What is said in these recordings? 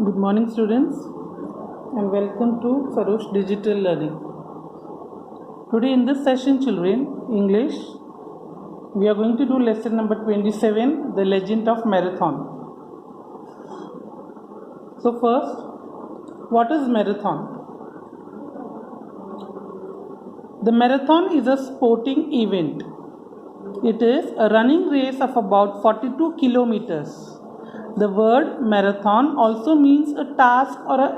Good morning, students, and welcome to Sarosh Digital Learning. Today, in this session, children, English, we are going to do lesson number 27, The Legend of Marathon. So, first, what is marathon? The marathon is a sporting event. It is a running race of about 42 kilometers. The word marathon also means a task or an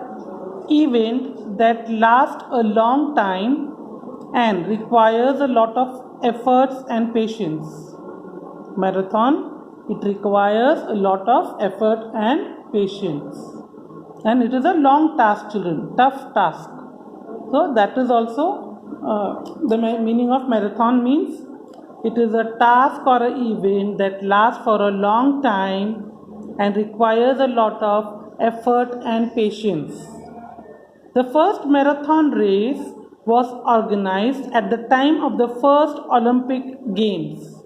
event that lasts a long time and requires a lot of efforts and patience. Marathon, it requires a lot of effort and patience. And it is a long task, children, tough task. So that is also the meaning of marathon means it is a task or an event that lasts for a long time and requires a lot of effort and patience. The first marathon race was organized at the time of the first Olympic Games,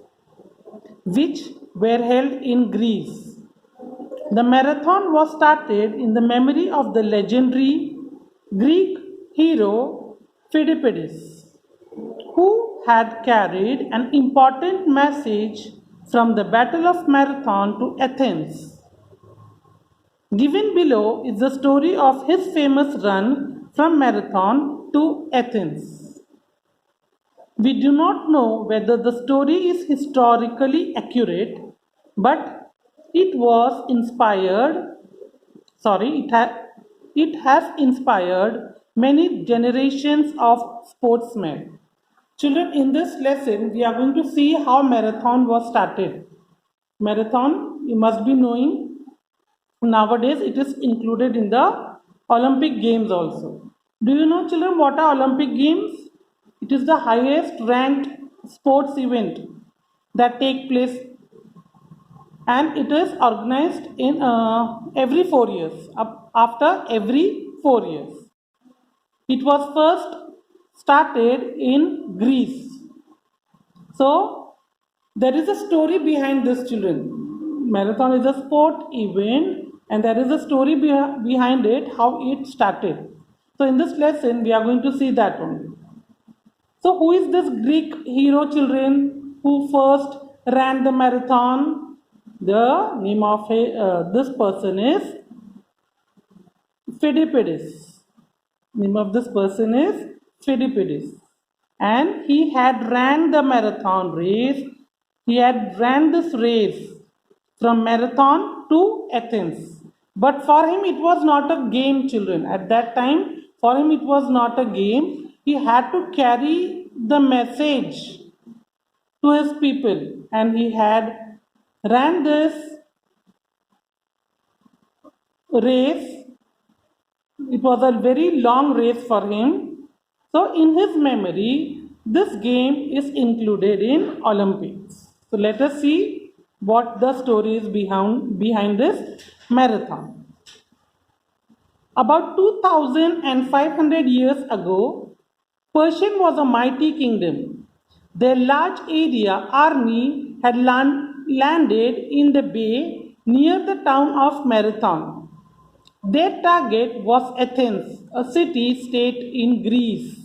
which were held in Greece. The marathon was started in the memory of the legendary Greek hero Phidippides, who had carried an important message from the Battle of Marathon to Athens. Given below is the story of his famous run from Marathon to Athens. We do not know whether the story is historically accurate, but it was inspired, it has inspired many generations of sportsmen. Children, in this lesson, we are going to see how marathon was started. Marathon, you must be knowing, nowadays it is included in the Olympic Games also. Do you know, children, what are Olympic Games? It is the highest ranked sports event that take place, and it is organized in every 4 years. After every 4 years, it was first started in Greece. So there is a story behind this, children. Marathon is a sport event and there is a story behind it, how it started. So in this lesson we are going to see that only. So who is this Greek hero, children, who first ran the marathon? The name of this person is Phidippides. Name of this person is Phidippides. And he had ran the marathon race. He had ran this race from Marathon to Athens. But for him it was not a game, children. At that time, for him it was not a game. He had to carry the message to his people. And he had ran this race. It was a very long race for him. So in his memory, this game is included in Olympics. So let us see what the story is behind this marathon. About 2500 years ago, Persian was a mighty kingdom. Their large area army had landed in the bay near the town of Marathon. Their target was Athens, a city-state in Greece.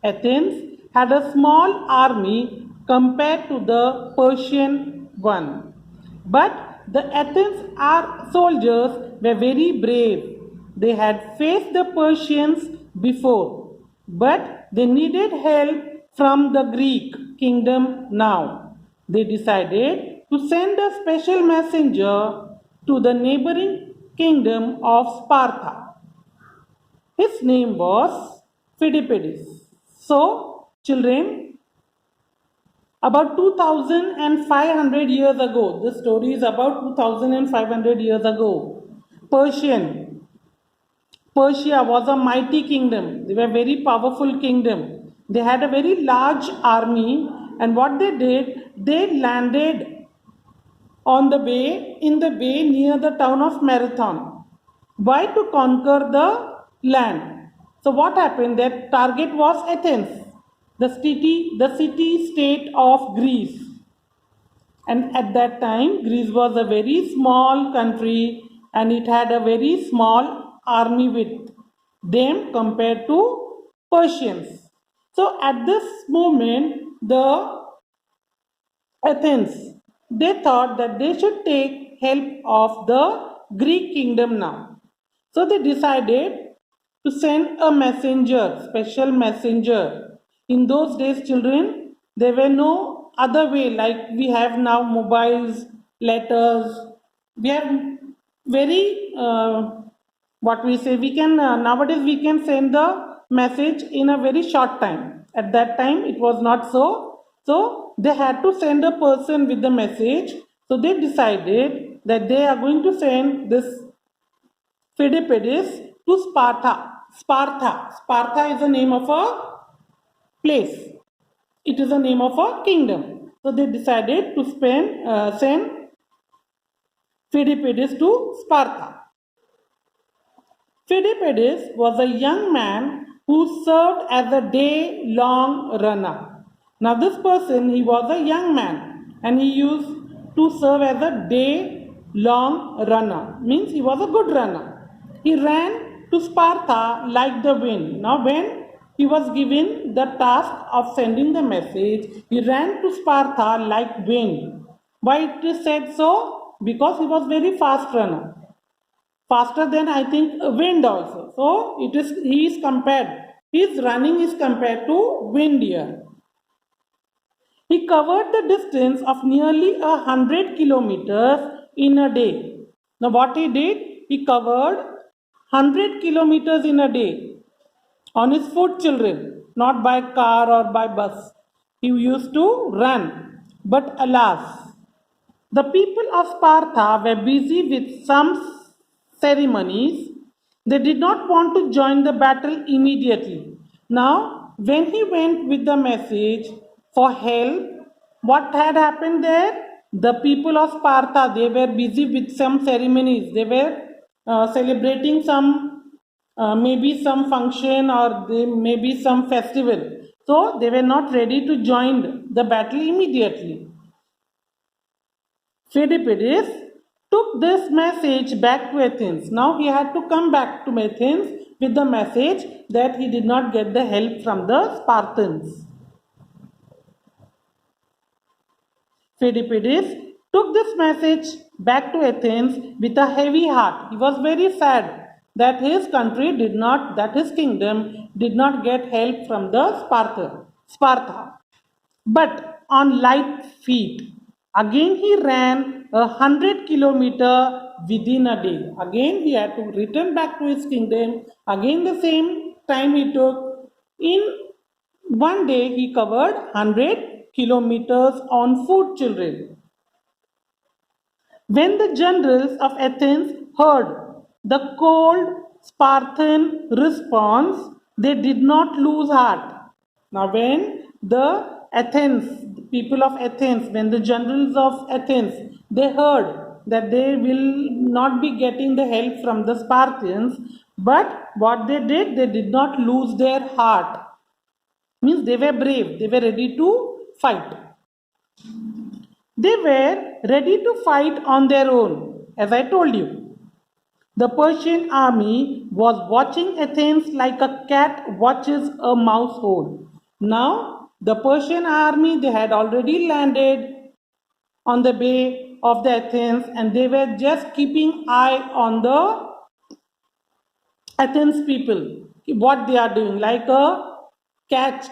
Athens had a small army compared to the Persian one. But the Athens soldiers were very brave. They had faced the Persians before, but they needed help from the Greek kingdom now. They decided to send a special messenger to the neighboring kingdom of Sparta. His name was Phidippides. So, children, about 2500 years ago, this story is about 2500 years ago, Persia was a mighty kingdom. They were a very powerful kingdom. They had a very large army, and what they did, they landed in the bay near the town of Marathon. Why? To conquer the land. So what happened? Their target was Athens, the city-state of Greece. And at that time, Greece was a very small country and it had a very small army with them compared to Persians. So at this moment, the Athens, they thought that they should take help of the Greek kingdom now. So they decided to send a messenger, special messenger. In those days, children, there were no other way like we have now mobiles, letters. We have very what we say we can nowadays we can send the message in a very short time. At that time it was not so, so they had to send a person with the message. So they decided that they are going to send this Pheidippides to Sparta is the name of a place. It is the name of a kingdom. So they decided to send Pheidippides to Sparta. Pheidippides was a young man who served as a day-long runner. Now this person, he was a young man and he used to serve as a day-long runner. Means he was a good runner. He ran to Sparta like the wind. Now when he was given the task of sending the message, he ran to Sparta like wind. Why it is said so? Because he was very fast runner, faster than I think wind also. So it is he is compared. His running is compared to wind here. He covered the distance of nearly 100 kilometers in a day. Now what he did? He covered 100 kilometers in a day on his foot, children, not by car or by bus. He used to run. But alas, the people of Sparta were busy with some ceremonies. They did not want to join the battle immediately. Now, when he went with the message for help, what had happened there? The people of Sparta, they were busy with some ceremonies. They were celebrating some, maybe some function or maybe some festival. So they were not ready to join the battle immediately. Pheidippides took this message back to Athens. Now he had to come back to Athens with the message that he did not get the help from the Spartans. Pheidippides took this message back to Athens with a heavy heart. He was very sad that his country did not, that his kingdom did not get help from the Sparta. But on light feet, again he ran 100 kilometers within a day. Again he had to return back to his kingdom. Again the same time he took. In one day he covered 100 kilometers on foot, children. When the generals of Athens heard the cold Spartan response, they did not lose heart. Now, when the Athens, the people of Athens, when the generals of Athens, they heard that they will not be getting the help from the Spartans, but what they did not lose their heart. Means they were brave, they were ready to fight. They were ready to fight on their own, as I told you. The Persian army was watching Athens like a cat watches a mouse hole. Now, the Persian army, they had already landed on the bay of the Athens and they were just keeping eye on the Athens people, what they are doing, like a cat,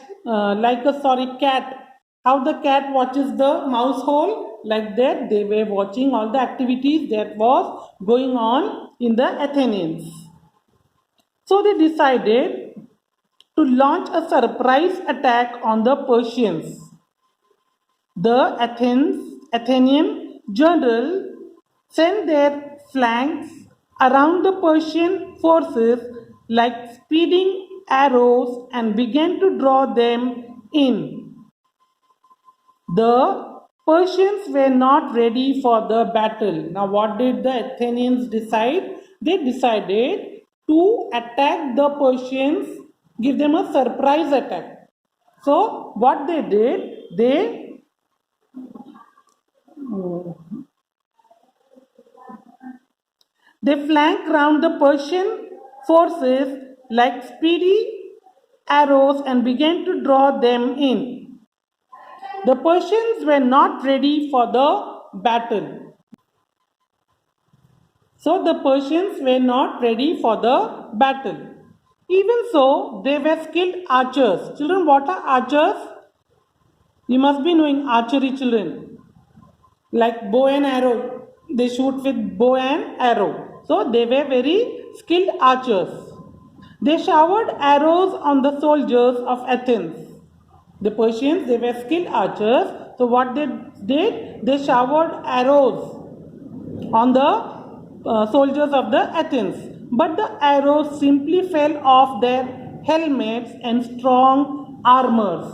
cat. How the cat watches the mouse hole, like that they were watching all the activities that was going on in the Athenians. So they decided to launch a surprise attack on the Persians. The Athenian general sent their flanks around the Persian forces like speeding arrows and began to draw them in. The Persians were not ready for the battle. Now, what did the Athenians decide? They decided to attack the Persians, give them a surprise attack. So, what they did, They flanked round the Persian forces like speedy arrows and began to draw them in. The Persians were not ready for the battle. So the Persians were not ready for the battle. Even so, they were skilled archers. Children, what are archers? You must be knowing archery, children. Like bow and arrow. They shoot with bow and arrow. So they were very skilled archers. They showered arrows on the soldiers of Athens. The Persians, they were skilled archers. So what they did, they showered arrows on the soldiers of the Athens. But the arrows simply fell off their helmets and strong armors.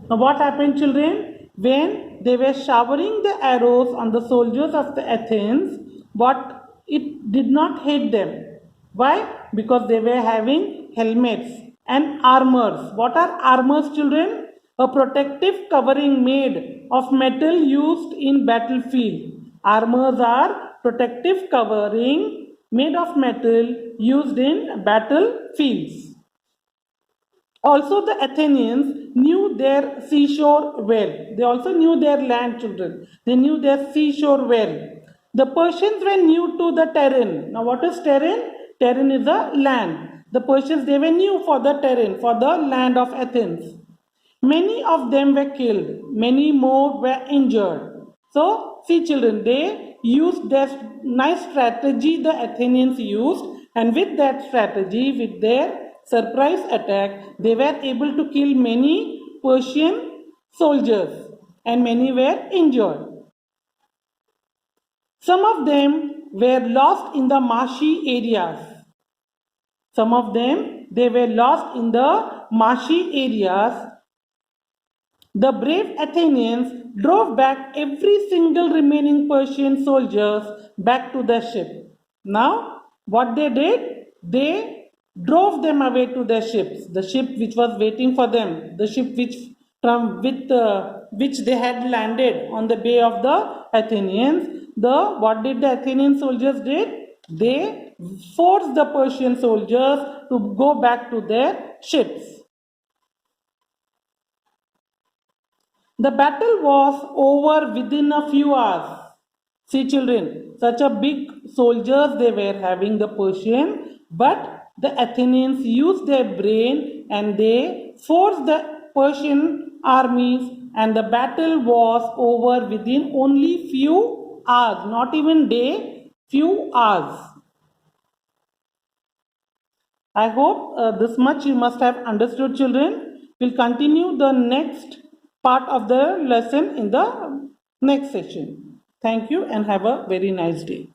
Now what happened, children? When they were showering the arrows on the soldiers of the Athens, what it did not hit them. Why? Because they were having helmets and armors. What are armors, children? A protective covering made of metal used in battlefield. Armors are protective covering made of metal used in battlefields. Also, the Athenians knew their seashore well. They also knew their land, children. They knew their seashore well. The Persians were new to the terrain. Now, what is terrain? Terrain is a land. The Persians, they were new for the terrain, for the land of Athens. Many of them were killed. Many more were injured. So, see, children, they used their nice strategy the Athenians used, and with that strategy, with their surprise attack, they were able to kill many Persian soldiers and many were injured. Some of them were lost in the marshy areas. Some of them, they were lost in the marshy areas. The brave Athenians drove back every single remaining Persian soldiers back to their ship. Now, what they did? They drove them away to their ships. The ship which was waiting for them, the ship which they had landed on the bay of the Athenians. What did the Athenian soldiers did? They forced the Persian soldiers to go back to their ships. The battle was over within a few hours. See, children, such a big soldiers they were having, the Persian, but the Athenians used their brain and they forced the Persian armies, and the battle was over within only few hours, not even day, few hours. I hope this much you must have understood, children. We'll continue the next part of the lesson in the next session. Thank you and have a very nice day.